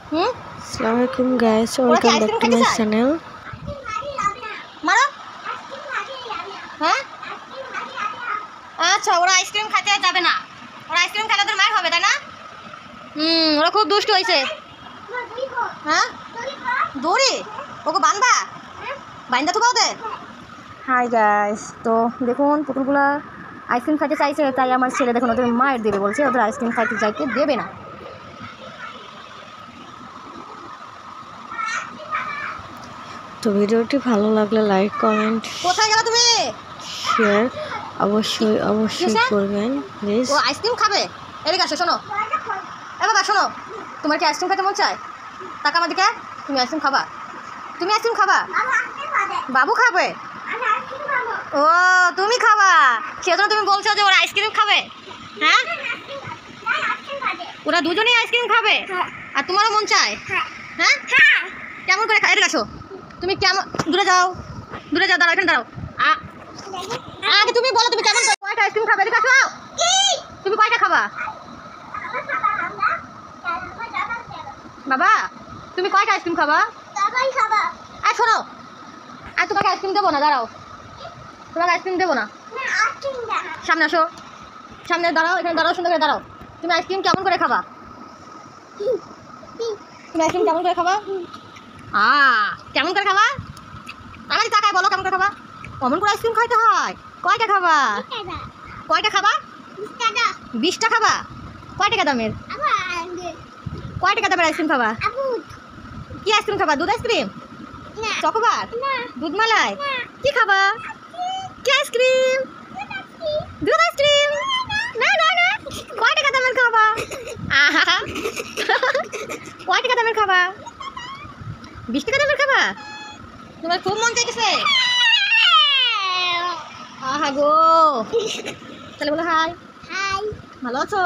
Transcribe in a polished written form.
Assalamualaikum guys, welcome back to my channel. মারো হ্যাঁ আচ্ছা, ওরা আইসক্রিম খেতে যাবে না। ওরা আইসক্রিম খেলে ওদের মার হবে, তাই না? ওরা খুব দুষ্ট হয়েছে। হ্যাঁ দড়ি ওকে বানবা, বাইন্দা তো ওদের। হাই গাইস, তো দেখুন পুতুলগুলা আইসক্রিম খাইতে চাইছে, তাই আমার ছেলে দেখুন ওদের মায়ের দেবে বলছে, ওদের আইসক্রিম খাইতে যাইতে দেবে না। তো ভিডিওটি ভালো লাগলে লাইক কমেন্ট কোথায় গেল তুমি? শেয়ার অবশ্যই করবেন প্লিজ। ও আইসক্রিম খাবে, এদিকে আসো। শোনো এ বাবা, শোনো, তোমার কি আইসক্রিম খেতে মন চায়? টাকা আমার দিকে। তুমি আইসক্রিম খাবা? তুমি আইসক্রিম খাবা? বাবু খাবে? ও তুমি খাবা, সেজন্য তুমি বলছো যে ওরা আইসক্রিম খাবে। হ্যাঁ ওরা দুজনেই আইসক্রিম খাবে আর তোমারও মন চায়? হ্যাঁ কেমন করে খাই? এদিকে আসো। তুমি কেমন, দূরে যাও, দাঁড়াও, এখানে দাঁড়াও। আগে তুমি বলো তুমি কেমন কয়টা আইসক্রিম খাবে? এদিকে আসো। তুমি কয়টা খাবা বাবা? তুমি কয়টা আইসক্রিম খাবা? আর শোনো, আর তোমাকে আইসক্রিম দেবো না, দাঁড়াও। তোমাকে আইসক্রিম দেবো না। সামনে আসো, সামনে দাঁড়াও, এখানে দাঁড়াও, সুন্দর করে দাঁড়াও। তুমি আইসক্রিম কেমন করে খাবা? তুমি আইসক্রিম কেমন করে খাবা? কেমন করে খাবা? আমার টাকায় বলো কেমন করে খাবা? অমন করে আইসক্রিম খাইতে হয়। কয়টা খাবা? কয়টা খাবা? 20টা খাবা? কয় টাকা দামের? কয় টাকা দামের আইসক্রিম খাবা? কি আইসক্রিম খাবা? দুধ আইসক্রিম, চকোবার, দুধ মালাই? কি খাবা? কি আইসক্রিম? দুধ আইসক্রিম? না না না, কয় টাকা দামের খাবা? কয় টাকা দামের খাবা? 20 টাকা দামের খাবা? তোমার খুব মন চাইতেছে? আহা গো, তাহলে বলো হাই। ভালো আছো?